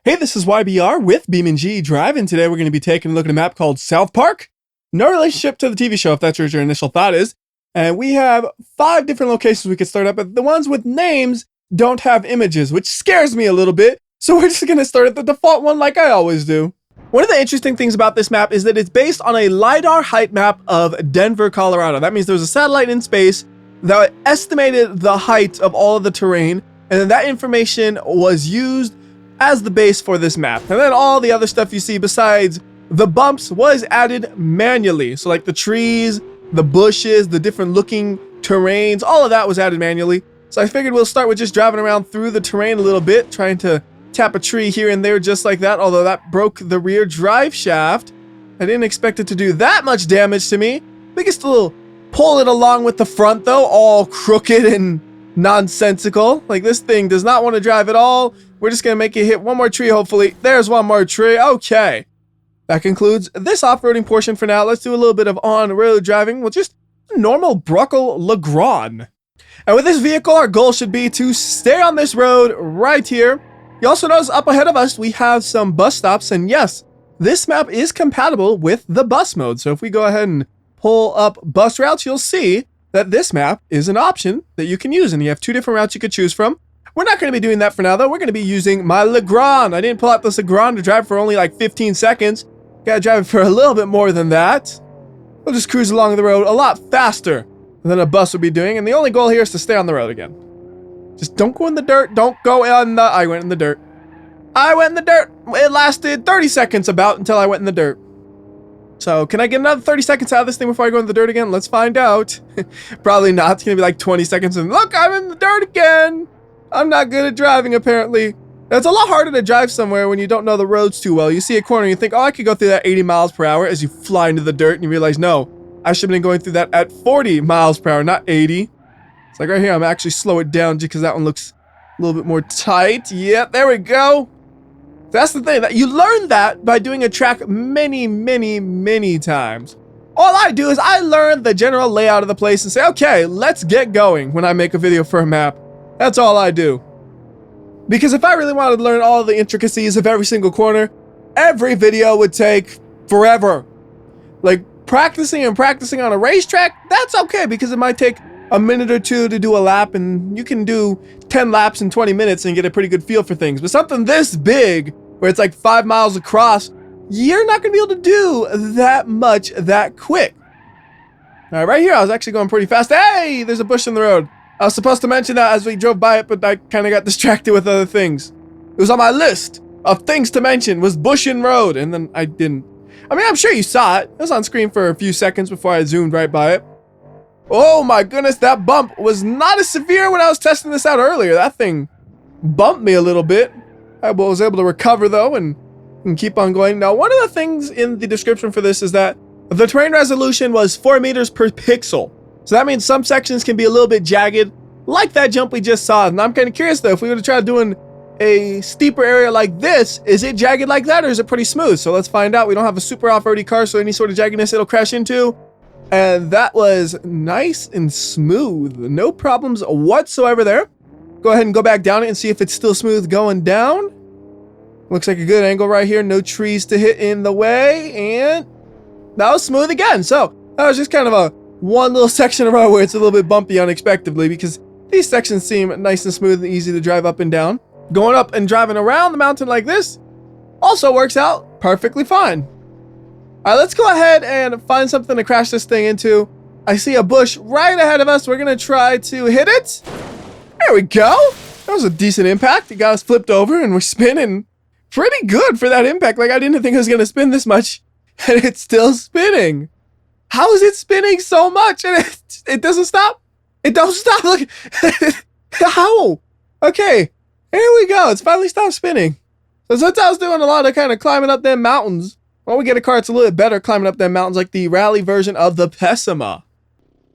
Hey, this is WhyBeAre with BeamNG.drive, and today we're going to be taking a look at a map called South Park. No relationship to the TV show, if that's what your initial thought is. And we have 5 different locations we could start up, but the ones with names don't have images, which scares me a little bit. So we're just going to start at the default one like I always do. One of the interesting things about this map is that it's based on a LiDAR height map of Denver, Colorado. That means there was a satellite in space that estimated the height of all of the terrain, and then that information was used as the base for this map. And then all the other stuff you see besides the bumps was added manually. So like the trees, the bushes, the different looking terrains, all of that was added manually. So I figured we'll start with just driving around through the terrain a little bit, trying to tap a tree here and there just like that, although that broke the rear drive shaft. I didn't expect it to do that much damage to me. We can still pull it along with the front though, all crooked and nonsensical. Like this thing does not want to drive at all. We're just gonna make it hit one more tree, hopefully. There's one more tree. Okay. That concludes this off-roading portion for now. Let's do a little bit of on-road driving with just normal Bruckle Legrand. And with this vehicle, our goal should be to stay on this road right here. You also notice up ahead of us, we have some bus stops. And yes, this map is compatible with the bus mode. So if we go ahead and pull up bus routes, you'll see that this map is an option that you can use. And you have 2 different routes you could choose from. We're not going to be doing that for now, though. We're going to be using my Legrand. I didn't pull out this Legrand to drive for only like 15 seconds. Gotta drive it for a little bit more than that. We'll just cruise along the road a lot faster than a bus would be doing. And the only goal here is to stay on the road again. Just don't go in the dirt. Don't go in the... I went in the dirt. I went in the dirt. It lasted 30 seconds about until I went in the dirt. So can I get another 30 seconds out of this thing before I go in the dirt again? Let's find out. Probably not. It's going to be like 20 seconds and look, I'm in the dirt again. I'm not good at driving, apparently. It's a lot harder to drive somewhere when you don't know the roads too well. You see a corner and you think, oh, I could go through that 80 miles per hour as you fly into the dirt and you realize, no, I should have been going through that at 40 miles per hour, not 80. It's like right here, I'm actually slow it down just because that one looks a little bit more tight. Yep, there we go. That's the thing, that you learn that by doing a track many, many, many times. All I do is I learn the general layout of the place and say, okay, let's get going when I make a video for a map. That's all I do. Because if I really wanted to learn all the intricacies of every single corner, every video would take forever. Like practicing and practicing on a racetrack, that's okay because it might take a minute or 2 to do a lap and you can do 10 laps in 20 minutes and get a pretty good feel for things. But something this big, where it's like 5 miles across, you're not going to be able to do that much that quick. All right, right here, I was actually going pretty fast. Hey, there's a bush in the road. I was supposed to mention that as we drove by it, but I kind of got distracted with other things. It was on my list of things to mention, was bush and road, and then I didn't. I mean, I'm sure you saw it. It was on screen for a few seconds before I zoomed right by it. Oh my goodness, that bump was not as severe when I was testing this out earlier. That thing bumped me a little bit. I was able to recover though and keep on going. Now, one of the things in the description for this is that the terrain resolution was 4 meters per pixel. So that means some sections can be a little bit jagged, like that jump we just saw. And I'm kind of curious though, if we were to try doing a steeper area like this, is it jagged like that or is it pretty smooth? So let's find out. We don't have a super off-roady car, so any sort of jaggedness it'll crash into. And that was nice and smooth. No problems whatsoever there. Go ahead and go back down it and see if it's still smooth going down. Looks like a good angle right here. No trees to hit in the way. And that was smooth again. So that was just kind of a one little section of road where it's a little bit bumpy unexpectedly because these sections seem nice and smooth and easy to drive up and down. Going up and driving around the mountain like this also works out perfectly fine. All right, let's go ahead and find something to crash this thing into. I see a bush right ahead of us. We're going to try to hit it. There we go. That was a decent impact. It got us flipped over and we're spinning pretty good for that impact. Like I didn't think it was going to spin this much and it's still spinning. How is it spinning so much? And it doesn't stop. It don't stop. Look. How? Okay. Here we go. It's finally stopped spinning. So since I was doing a lot of kind of climbing up them mountains, when we get a car, it's a little bit better climbing up them mountains like the rally version of the Pessima.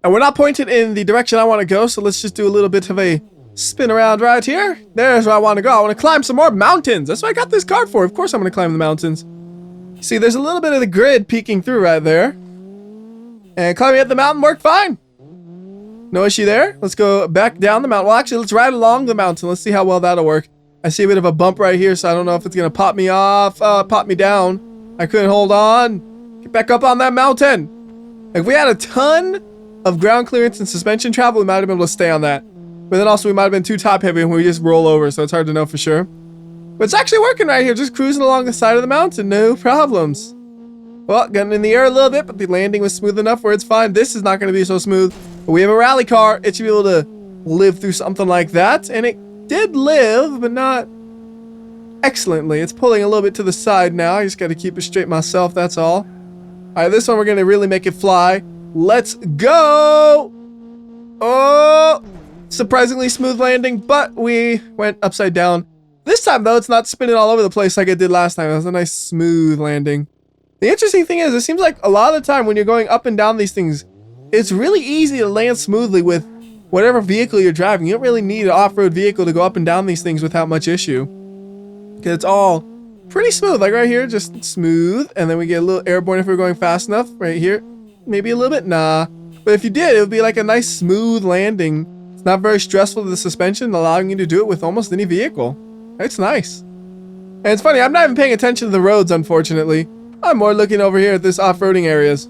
And we're not pointed in the direction I want to go, so let's just do a little bit of a spin around right here. There's where I want to go. I want to climb some more mountains. That's what I got this car for. Of course I'm going to climb the mountains. See, there's a little bit of the grid peeking through right there. And climbing up the mountain worked fine. No issue there. Let's go back down the mountain. Well, actually, let's ride along the mountain. Let's see how well that'll work. I see a bit of a bump right here, so I don't know if it's gonna pop me off, pop me down. I couldn't hold on. Get back up on that mountain. If we had a ton of ground clearance and suspension travel, we might have been able to stay on that. But then also we might have been too top heavy and we just roll over, so it's hard to know for sure. But it's actually working right here, just cruising along the side of the mountain, no problems. Well, getting in the air a little bit, but the landing was smooth enough where it's fine. This is not going to be so smooth. But we have a rally car. It should be able to live through something like that. And it did live, but not excellently. It's pulling a little bit to the side now. I just got to keep it straight myself, that's all. All right, this one we're going to really make it fly. Let's go! Oh! Surprisingly smooth landing, but we went upside down. This time, though, it's not spinning all over the place like it did last time. It was a nice smooth landing. The interesting thing is, it seems like a lot of the time when you're going up and down these things, it's really easy to land smoothly with whatever vehicle you're driving. You don't really need an off-road vehicle to go up and down these things without much issue. Because it's all pretty smooth, like right here, just smooth. And then we get a little airborne if we're going fast enough, right here. Maybe a little bit, nah. But if you did, it would be like a nice smooth landing. It's not very stressful to the suspension, allowing you to do it with almost any vehicle. It's nice. And it's funny, I'm not even paying attention to the roads, unfortunately. I'm more looking over here at this off-roading areas.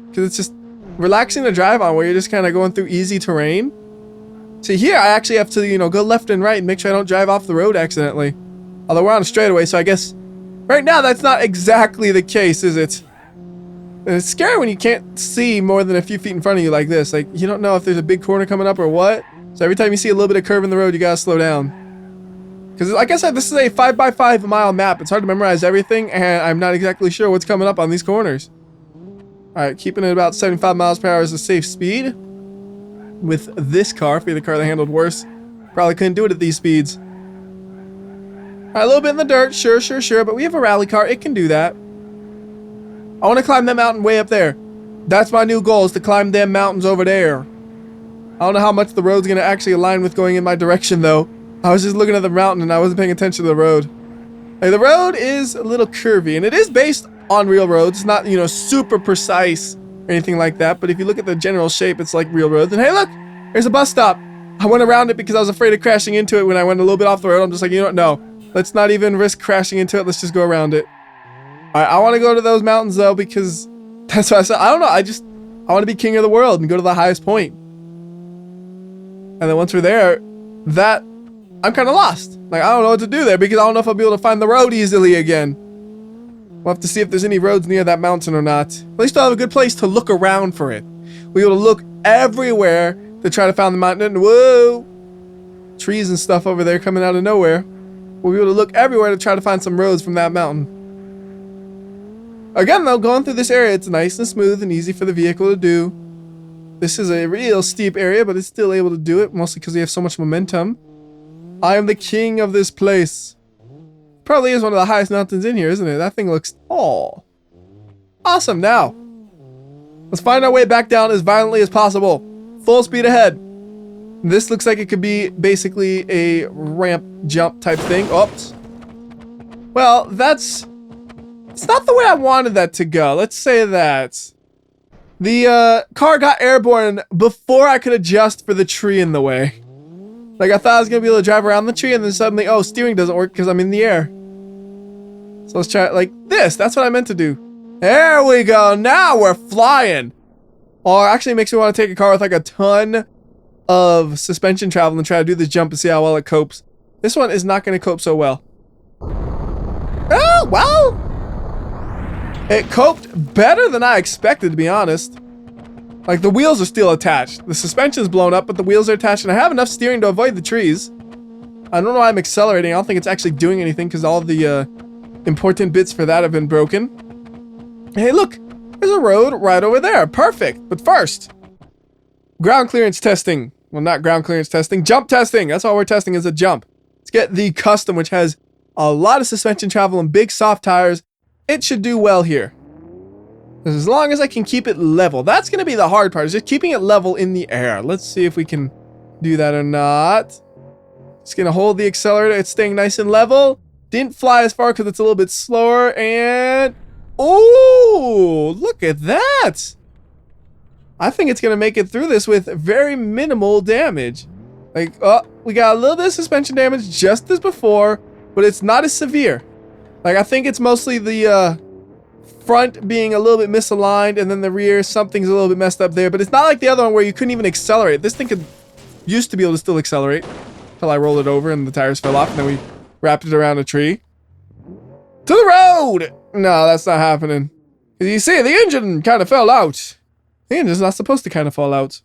Because it's just relaxing to drive on, where you're just kind of going through easy terrain. See, here I actually have to, you know, go left and right and make sure I don't drive off the road accidentally. Although we're on a straightaway, so I guess right now that's not exactly the case, is it? And it's scary when you can't see more than a few feet in front of you like this. Like, you don't know if there's a big corner coming up or what. So every time you see a little bit of curve in the road, you gotta slow down. Because, like I said, this is a 5x5 mile map. It's hard to memorize everything, and I'm not exactly sure what's coming up on these corners. Alright, keeping it about 75 miles per hour is a safe speed. With this car, if we had a car that handled worse, probably couldn't do it at these speeds. Alright, a little bit in the dirt, sure, but we have a rally car. It can do that. I want to climb that mountain way up there. That's my new goal, is to climb them mountains over there. I don't know how much the road's going to actually align with going in my direction, though. I was just looking at the mountain and I wasn't paying attention to the road. Hey, the road is a little curvy, and it is based on real roads. It's not, you know, super precise or anything like that, but if you look at the general shape, it's like real roads. And hey, look, there's a bus stop. I went around it because I was afraid of crashing into it when I went a little bit off the road. I'm just like, you know what, no. Let's not even risk crashing into it. Let's just go around it. Alright, I want to go to those mountains, though, because that's what I said. I don't know, I want to be king of the world and go to the highest point. And then once we're there, I'm kind of lost. Like, I don't know what to do there because I don't know if I'll be able to find the road easily again. We'll have to see if there's any roads near that mountain or not. At least I'll have a good place to look around for it. We'll be able to look everywhere to try to find the mountain. Whoa! Trees and stuff over there coming out of nowhere. We'll be able to look everywhere to try to find some roads from that mountain. Again, though, going through this area, it's nice and smooth and easy for the vehicle to do. This is a real steep area, but it's still able to do it, mostly because we have so much momentum. I am the king of this place. Probably is one of the highest mountains in here, isn't it? That thing looks tall. Awesome. Now, let's find our way back down as violently as possible. Full speed ahead. This looks like it could be basically a ramp jump type thing. Oops. Well, it's not the way I wanted that to go. Let's say that. The car got airborne before I could adjust for the tree in the way. Like, I thought I was going to be able to drive around the tree, and then suddenly, oh, steering doesn't work because I'm in the air. So let's try it like this. That's what I meant to do. There we go. Now we're flying. Or actually, it makes me want to take a car with like a ton of suspension travel and try to do this jump and see how well it copes. This one is not going to cope so well. Oh, well. It coped better than I expected, to be honest. Like, the wheels are still attached. The suspension's blown up, but the wheels are attached, and I have enough steering to avoid the trees. I don't know why I'm accelerating. I don't think it's actually doing anything because all of the important bits for that have been broken. Hey, look! There's a road right over there. Perfect. But first, ground clearance testing. Well, not ground clearance testing. Jump testing. That's all we're testing is a jump. Let's get the custom, which has a lot of suspension travel and big soft tires. It should do well here. As long as I can keep it level. That's going to be the hard part, is just keeping it level in the air. Let's see if we can do that or not. Just going to hold the accelerator. It's staying nice and level. Didn't fly as far because it's a little bit slower. And... oh, look at that. I think it's going to make it through this with very minimal damage. Like, oh, we got a little bit of suspension damage just as before, but it's not as severe. Like, I think it's mostly the front being a little bit misaligned, and then the rear, something's a little bit messed up there, but it's not like the other one where you couldn't even accelerate. This thing used to be able to still accelerate until I rolled it over and the tires fell off, and then we wrapped it around a tree. To the road! No, that's not happening. You see, the engine kind of fell out. The engine's not supposed to kind of fall out.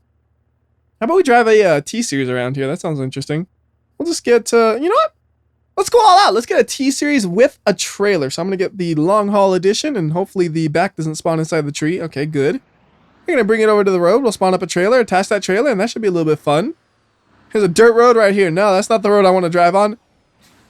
How about we drive a T-Series around here? That sounds interesting. We'll just get, you know what? Let's go all out. Let's get a T-Series with a trailer. So I'm going to get the long haul edition, and hopefully the back doesn't spawn inside the tree. Okay, good. We're going to bring it over to the road. We'll spawn up a trailer, attach that trailer, and that should be a little bit fun. Here's a dirt road right here. No, that's not the road I want to drive on.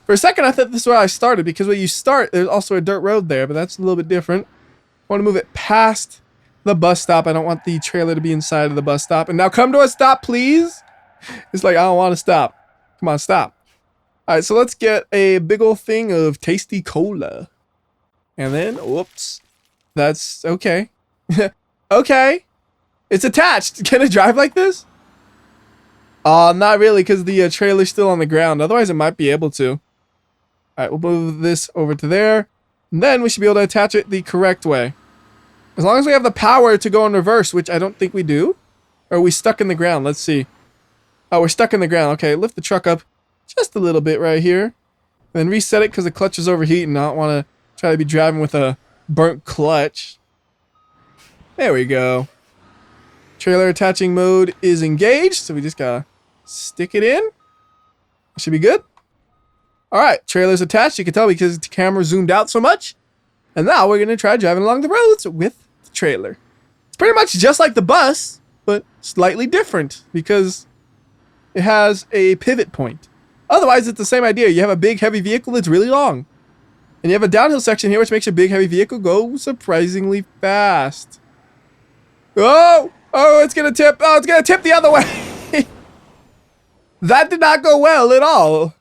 For a second, I thought this is where I started, because when you start, there's also a dirt road there, but that's a little bit different. I want to move it past the bus stop. I don't want the trailer to be inside of the bus stop. And now come to a stop, please. It's like, I don't want to stop. Come on, stop. All right, so let's get a big old thing of tasty cola. And then, whoops. That's okay. Okay. It's attached. Can it drive like this? Not really, because the trailer's still on the ground. Otherwise, it might be able to. All right, we'll move this over to there. And then we should be able to attach it the correct way. As long as we have the power to go in reverse, which I don't think we do. Or are we stuck in the ground? Let's see. Oh, we're stuck in the ground. Okay, lift the truck up just a little bit right here. And then reset it because the clutch is overheating. I don't want to try to be driving with a burnt clutch. There we go. Trailer attaching mode is engaged. So we just gotta stick it in. Should be good. Alright, trailer's attached. You can tell because the camera zoomed out so much. And now we're going to try driving along the roads with the trailer. It's pretty much just like the bus, but slightly different because it has a pivot point. Otherwise, it's the same idea. You have a big, heavy vehicle that's really long. And you have a downhill section here, which makes your big, heavy vehicle go surprisingly fast. Oh! Oh, it's going to tip. Oh, it's going to tip the other way. That did not go well at all.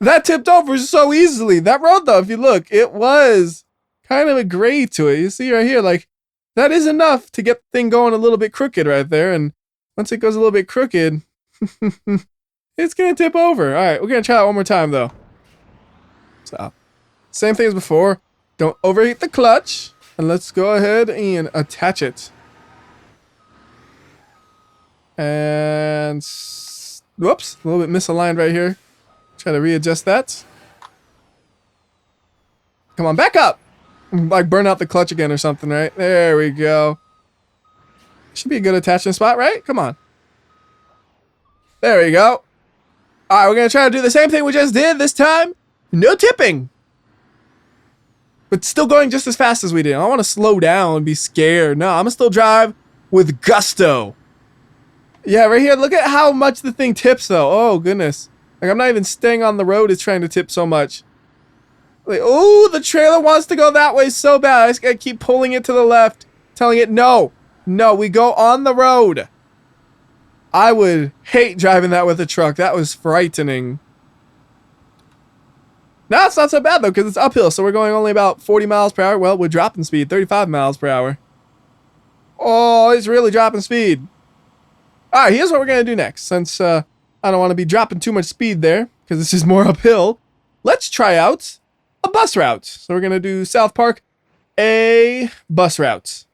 That tipped over so easily. That road, though, if you look, it was kind of a grade to it. You see right here, like, that is enough to get the thing going a little bit crooked right there. And once it goes a little bit crooked, it's going to tip over. All right, we're going to try it one more time, though. Stop. Same thing as before. Don't overheat the clutch. And let's go ahead and attach it. And whoops, a little bit misaligned right here. Try to readjust that. Come on, back up. Like burn out the clutch again or something, right? There we go. Should be a good attachment spot, right? Come on. There we go. All right, we're going to try to do the same thing we just did this time. No tipping. But still going just as fast as we did. I don't want to slow down and be scared. No, I'm going to still drive with gusto. Yeah, right here. Look at how much the thing tips, though. Oh, goodness. Like, I'm not even staying on the road. It's trying to tip so much. Like, oh, the trailer wants to go that way so bad. I just got to keep pulling it to the left. Telling it, no. No, we go on the road. I would hate driving that with a truck. That was frightening. No, it's not so bad, though, because it's uphill. So we're going only about 40 miles per hour. Well, we're dropping speed. 35 miles per hour. Oh, it's really dropping speed. All right, here's what we're going to do next. Since I don't want to be dropping too much speed there, because this is more uphill, let's try out a bus route. So we're going to do South Park, a bus route.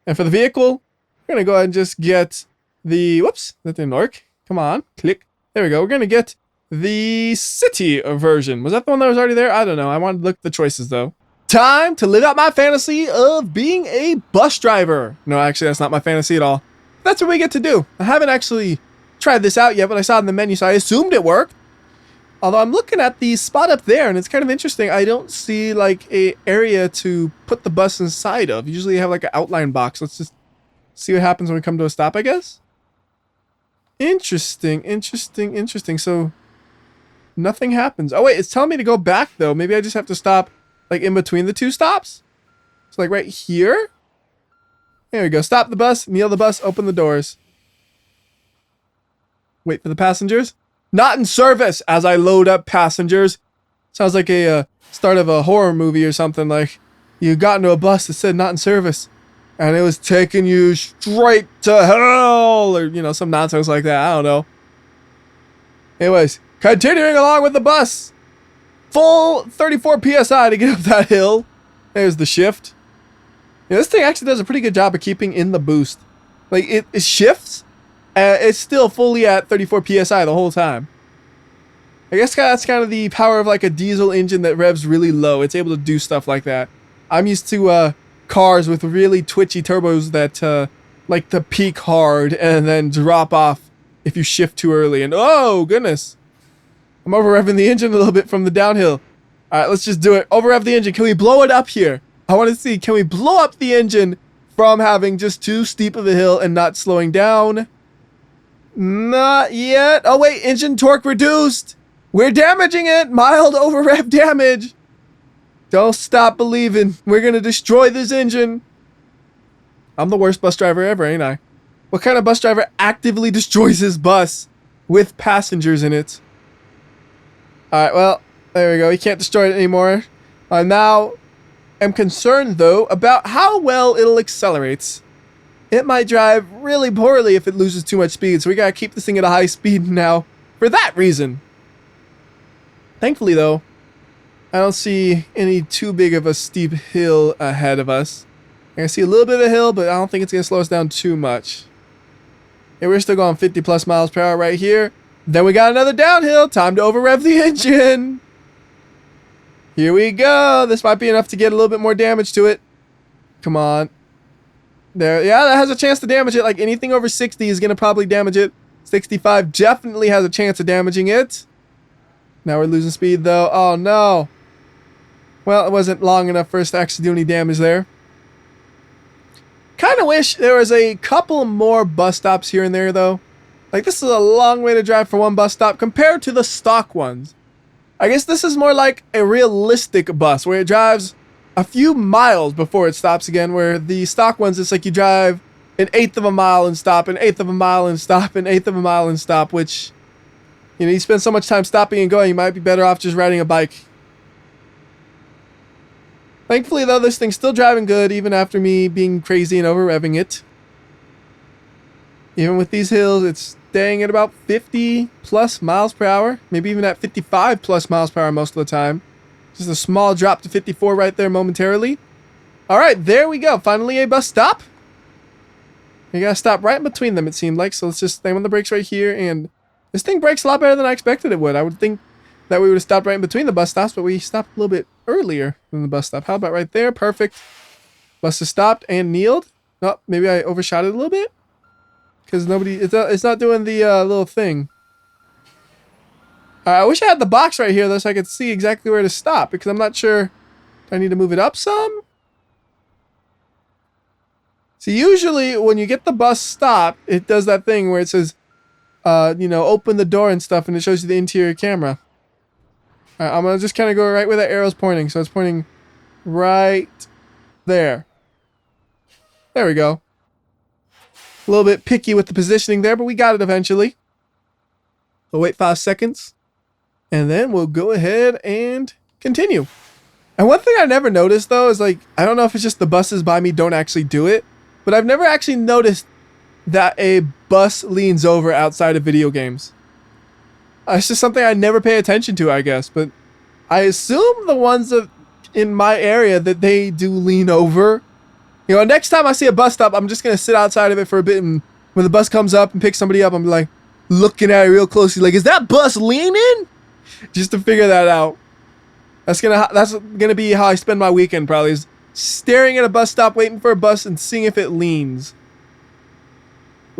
And for the vehicle, we're going to go ahead and just get the... Whoops, that didn't work. Come on, click. There we go. We're going to get the city version. Was that the one that was already there? I don't know. I wanted to look at the choices, though. Time to live out my fantasy of being a bus driver. No, actually, that's not my fantasy at all. That's what we get to do. I haven't actually tried this out yet, but I saw it in the menu, so I assumed it worked. Although I'm looking at the spot up there, and it's kind of interesting. I don't see, like, a area to put the bus inside of. Usually you have, like, an outline box. Let's just see what happens when we come to a stop, I guess. Interesting, interesting, interesting. So, nothing happens. Oh, wait, it's telling me to go back, though. Maybe I just have to stop, like, in between the two stops? So, like, right here? There we go. Stop the bus, kneel the bus, open the doors. Wait for the passengers. Not in service as I load up passengers. Sounds like a start of a horror movie or something. Like you got into a bus that said not in service. And it was taking you straight to hell. Or, you know, some nonsense like that. I don't know. Anyways, continuing along with the bus. Full 34 PSI to get up that hill. There's the shift. Yeah, this thing actually does a pretty good job of keeping in the boost. Like, it shifts, it's still fully at 34 PSI the whole time. I guess that's kind of the power of like a diesel engine that revs really low. It's able to do stuff like that. I'm used to cars with really twitchy turbos that like to peak hard and then drop off if you shift too early. And oh, goodness. I'm over-revving the engine a little bit from the downhill. All right, let's just do it. Over-rev the engine. Can we blow it up here? I want to see, can we blow up the engine from having just too steep of a hill and not slowing down? Not yet. Oh, wait, engine torque reduced. We're damaging it. Mild over-rev damage. Don't stop believing. We're going to destroy this engine. I'm the worst bus driver ever, ain't I? What kind of bus driver actively destroys his bus with passengers in it? All right, well, there we go. He can't destroy it anymore. Now, I'm concerned, though, about how well it'll accelerate. It might drive really poorly if it loses too much speed, so we gotta keep this thing at a high speed now for that reason. Thankfully, though, I don't see any too big of a steep hill ahead of us. I can see a little bit of a hill, but I don't think it's gonna slow us down too much. Yeah, we're still going 50 plus miles per hour right here. Then we got another downhill. Time to over-rev the engine. Here we go. This might be enough to get a little bit more damage to it. Come on. There. Yeah, that has a chance to damage it. Like anything over 60 is going to probably damage it. 65 definitely has a chance of damaging it. Now we're losing speed though. Oh no. Well, it wasn't long enough for us to actually do any damage there. Kind of wish there was a couple more bus stops here and there though. Like, this is a long way to drive for one bus stop compared to the stock ones. I guess this is more like a realistic bus where it drives a few miles before it stops again, where the stock ones, it's like you drive an eighth of a mile and stop, an eighth of a mile and stop, an eighth of a mile and stop, which, you know, you spend so much time stopping and going, you might be better off just riding a bike. Thankfully, though, this thing's still driving good, even after me being crazy and over-revving it. Even with these hills, it's staying at about 50 plus miles per hour, maybe even at 55 plus miles per hour most of the time. Just a small drop to 54 right there momentarily. All right, there we go. Finally a bus stop. You gotta stop right in between them, it seemed like. So let's just slam on the brakes right here. And this thing brakes a lot better than I expected it would. I would think that we would have stopped right in between the bus stops, but we stopped a little bit earlier than the bus stop. How about right there? Perfect. Bus has stopped and kneeled. Oh, maybe I overshot it a little bit. Because it's not doing the little thing. I wish I had the box right here though, so I could see exactly where to stop, because I'm not sure. Do I need to move it up some? See, usually when you get the bus stopped, it does that thing where it says, you know, open the door and stuff, and it shows you the interior camera. Alright, I'm gonna just kind of go right where that arrow's pointing, so it's pointing right there. There we go. A little bit picky with the positioning there, but we got it eventually. We'll wait 5 seconds, and then we'll go ahead and continue. And one thing I never noticed, though, is like, I don't know if it's just the buses by me don't actually do it, but I've never actually noticed that a bus leans over outside of video games. It's just something I never pay attention to, I guess, but I assume the ones in my area that they do lean over. You know, next time I see a bus stop, I'm just going to sit outside of it for a bit, and when the bus comes up and picks somebody up, I'm like looking at it real closely, like, is that bus leaning? Just to figure that out. That's gonna be how I spend my weekend, probably, is staring at a bus stop, waiting for a bus, and seeing if it leans.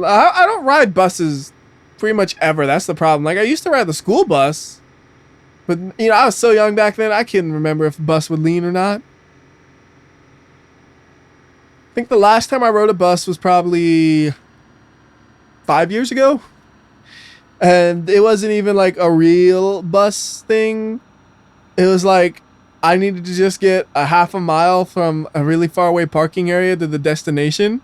I don't ride buses pretty much ever. That's the problem. Like, I used to ride the school bus, but, you know, I was so young back then, I couldn't remember if a bus would lean or not. I think the last time I rode a bus was probably 5 years ago. And it wasn't even like a real bus thing. It was like I needed to just get a half a mile from a really far away parking area to the destination.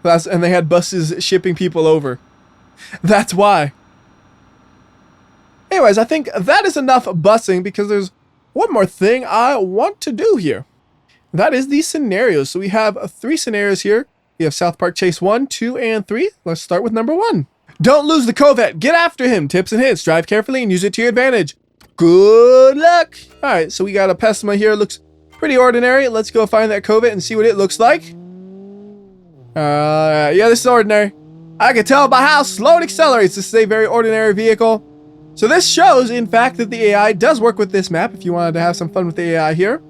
And they had buses shipping people over. That's why. Anyways, I think that is enough busing, because there's one more thing I want to do here. That is the scenarios. So we have 3 scenarios here. We have South Park Chase 1, 2, and 3. Let's start with number 1. Don't lose the Corvette. Get after him. Tips and hints. Drive carefully and use it to your advantage. Good luck. All right, so we got a Pessima here. Looks pretty ordinary. Let's go find that Corvette and see what it looks like. Yeah, this is ordinary. I can tell by how slow it accelerates. This is a very ordinary vehicle. So this shows, in fact, that the AI does work with this map if you wanted to have some fun with the AI here.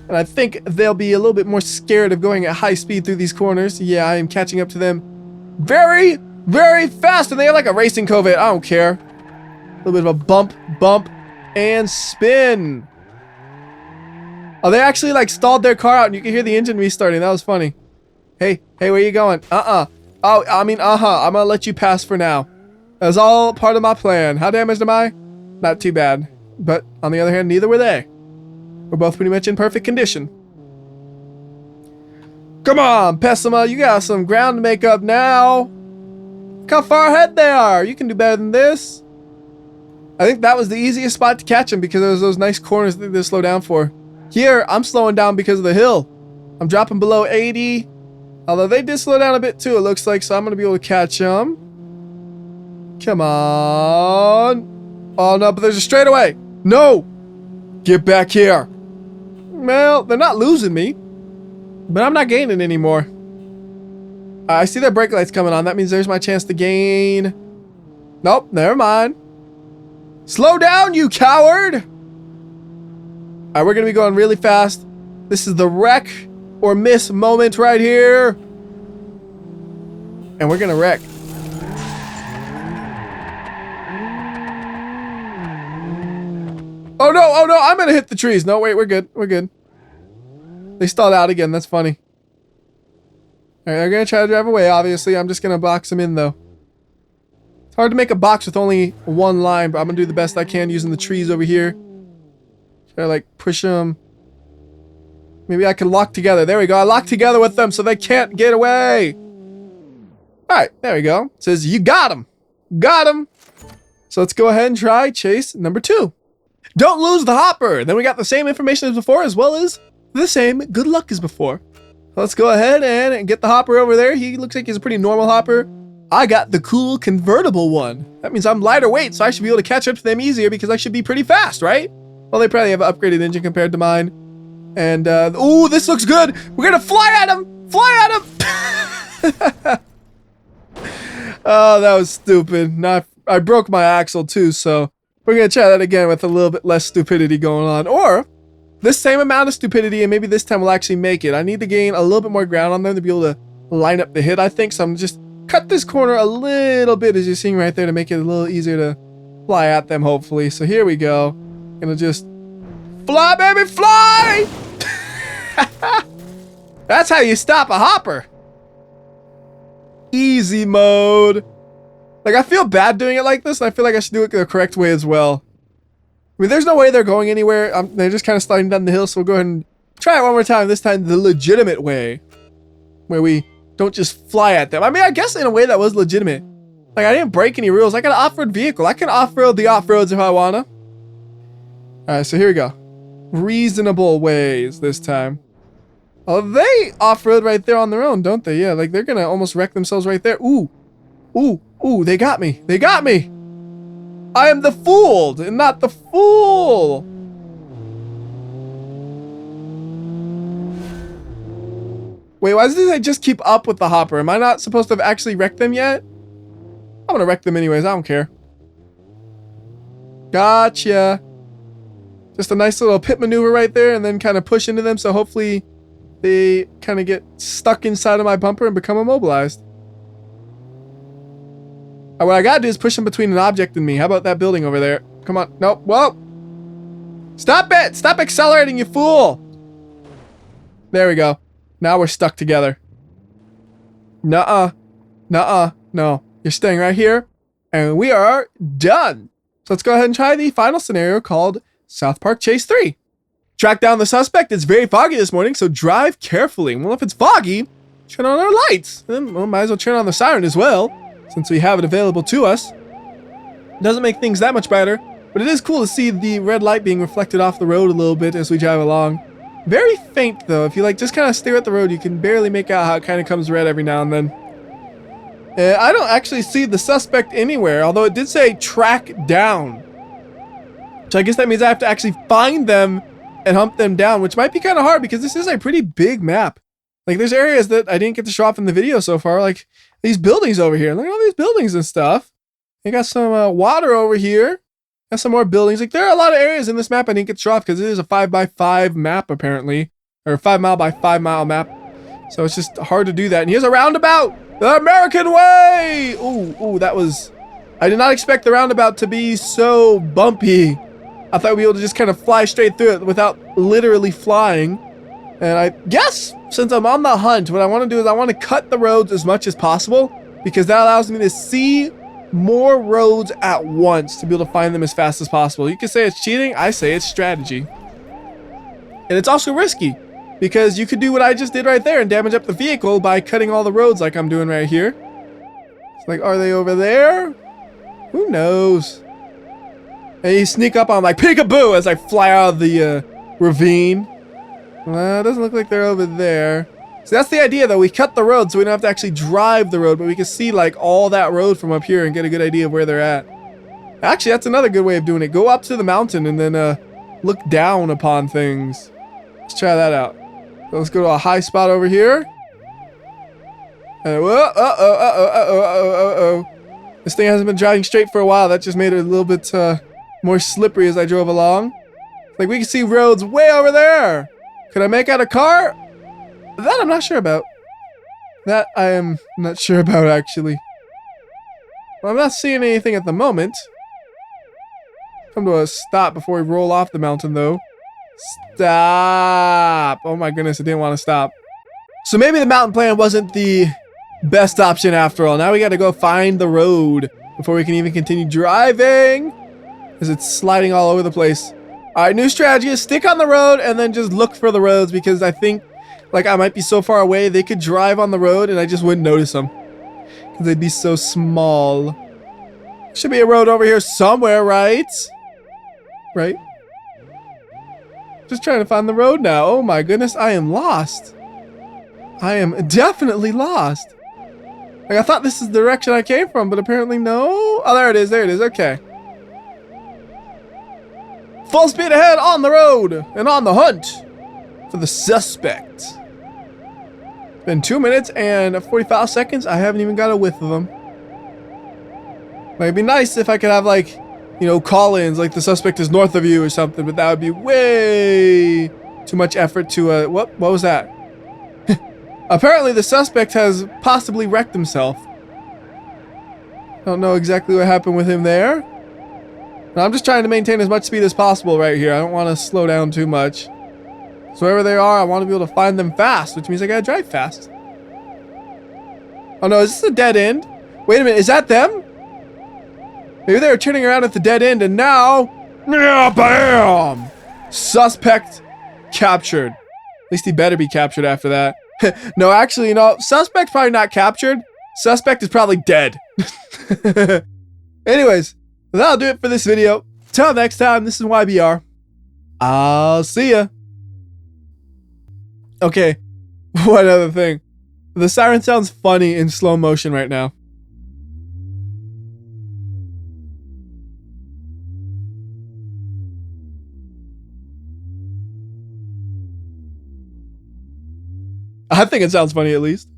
And I think they'll be a little bit more scared of going at high speed through these corners. Yeah, I am catching up to them very, very fast. And they have like a racing Corvette. I don't care. A little bit of a bump, and spin. Oh, they actually like stalled their car out and you can hear the engine restarting. That was funny. Hey, where you going? Oh, I mean, I'm gonna let you pass for now. That was all part of my plan. How damaged am I? Not too bad. But on the other hand, neither were they. We're both pretty much in perfect condition. Come on, Pessima, you got some ground to make up now. Look how far ahead they are. You can do better than this. I think that was the easiest spot to catch them because there was those nice corners that they slow down for. Here, I'm slowing down because of the hill. I'm dropping below 80. Although they did slow down a bit too, it looks like, so I'm going to be able to catch them. Come on. Oh no, but there's a straightaway. No. Get back here. Well, they're not losing me, but I'm not gaining anymore. I see their brake lights coming on. That means there's my chance to gain. Nope, never mind. Slow down, you coward. All right, we're going to be going really fast. This is the wreck or miss moment right here. And we're going to wreck. Oh no, I'm gonna hit the trees. No, wait, we're good. They stalled out again, that's funny. Alright, they're gonna try to drive away, obviously. I'm just gonna box them in, though. It's hard to make a box with only one line, but I'm gonna do the best I can using the trees over here. Try to, like, push them. Maybe I can lock together. There we go, I locked together with them so they can't get away. Alright, there we go. It says, you got him. Got him. So let's go ahead and try chase number 2. Don't lose the hopper. Then we got the same information as before, as well as the same good luck as before. Let's go ahead and get the hopper over there. He looks like he's a pretty normal hopper. I got the cool convertible one. That means I'm lighter weight, so I should be able to catch up to them easier because I should be pretty fast, right? Well, they probably have an upgraded engine compared to mine. And, ooh, this looks good. We're gonna fly at him. Fly at him. Oh, that was stupid. I broke my axle too, so we're going to try that again with a little bit less stupidity going on. Or this same amount of stupidity, and maybe this time we'll actually make it. I need to gain a little bit more ground on them to be able to line up the hit, I think. So I'm just cut this corner a little bit, as you're seeing right there, to make it a little easier to fly at them, hopefully. So here we go. Gonna just fly, baby, fly! That's how you stop a hopper. Easy mode. Like, I feel bad doing it like this, and I feel like I should do it the correct way as well. I mean, there's no way they're going anywhere. They're just kind of sliding down the hill, so we'll go ahead and try it one more time. This time the legitimate way, where we don't just fly at them. I mean, I guess in a way that was legitimate. Like, I didn't break any rules. I got an off-road vehicle. I can off-road the off-roads if I wanna. Alright, so here we go. Reasonable ways this time. Oh, they off-road right there on their own, don't they? Yeah, like, they're gonna almost wreck themselves right there. Ooh. Ooh, they got me. They got me. I am the fooled and not the fool. Wait, why does it just keep up with the hopper? Am I not supposed to have actually wrecked them yet? I'm gonna wreck them anyways. I don't care. Gotcha. Just a nice little pit maneuver right there and then kind of push into them. So hopefully they kind of get stuck inside of my bumper and become immobilized. What I gotta do is push them between an object and me. How about that building over there? Come on. Nope. Whoa. Stop it. Stop accelerating, you fool. There we go. Now we're stuck together. Nuh-uh. Nuh-uh. No. You're staying right here. And we are done. So let's go ahead and try the final scenario called South Park Chase 3. Track down the suspect. It's very foggy this morning, so drive carefully. Well, if it's foggy, turn on our lights. Then, well, might as well turn on the siren as well, since we have it available to us. Doesn't make things that much brighter, but it is cool to see the red light being reflected off the road a little bit as we drive along. Very faint though. If you like just kind of stare at the road, you can barely make out how it kind of comes red every now and then. I don't actually see the suspect anywhere, although it did say track down. So I guess that means I have to actually find them and hunt them down, which might be kind of hard because this is a pretty big map. Like, there's areas that I didn't get to show off in the video so far, like these buildings over here. Look at all these buildings and stuff. You got some water over here. Got some more buildings. Like, there are a lot of areas in this map I didn't get to show off because it is a 5x5 map, apparently. Or a 5 mile by 5 mile map. So it's just hard to do that. And here's a roundabout! The American way! Ooh, that was... I did not expect the roundabout to be so bumpy. I thought we'd be able to just kind of fly straight through it without literally flying. And I guess, since I'm on the hunt, what I want to do is I want to cut the roads as much as possible, because that allows me to see more roads at once to be able to find them as fast as possible. You can say it's cheating, I say it's strategy. And it's also risky, because you could do what I just did right there and damage up the vehicle by cutting all the roads like I'm doing right here. It's like, are they over there? Who knows? And you sneak up on like peekaboo as I fly out of the ravine. It doesn't look like they're over there. So that's the idea, though. We cut the road so we don't have to actually drive the road, but we can see like all that road from up here and get a good idea of where they're at. Actually, that's another good way of doing it. Go up to the mountain and then look down upon things. Let's try that out. So let's go to a high spot over here. This thing hasn't been driving straight for a while. That just made it a little bit more slippery as I drove along. Like, we can see roads way over there. Could I make out a car? That I'm not sure about. That I am not sure about, actually. Well, I'm not seeing anything at the moment. Come to a stop before we roll off the mountain, though. Stop! Oh my goodness, I didn't want to stop. So maybe the mountain plan wasn't the best option after all. Now we gotta go find the road before we can even continue driving, because it's sliding all over the place. Alright, new strategy is stick on the road and then just look for the roads, because I think like I might be so far away they could drive on the road and I just wouldn't notice them because they'd be so small. Should be a road over here somewhere, right? Right? Just trying to find the road now. Oh my goodness, I am lost. I am definitely lost. Like, I thought this is the direction I came from, but apparently no. Oh, there it is. There it is. Okay. Full speed ahead on the road and on the hunt for the suspect. It's been 2 minutes and 45 seconds. I haven't even got a whiff of them. Like, it'd be nice if I could have, like, you know, call-ins, like the suspect is north of you or something, but that would be way too much effort to, what was that? Apparently the suspect has possibly wrecked himself. Don't know exactly what happened with him there. Now, I'm just trying to maintain as much speed as possible right here. I don't want to slow down too much. So wherever they are, I want to be able to find them fast, which means I gotta drive fast. Oh no, is this a dead end? Wait a minute, is that them? Maybe they were turning around at the dead end and now... BAM! Suspect captured. At least he better be captured after that. No, actually, you know, suspect's probably not captured. Suspect is probably dead. Anyways, that'll do it for this video. Till next time, this is WhyBeAre. I'll see ya. Okay, one other thing. The siren sounds funny in slow motion right now. I think it sounds funny at least.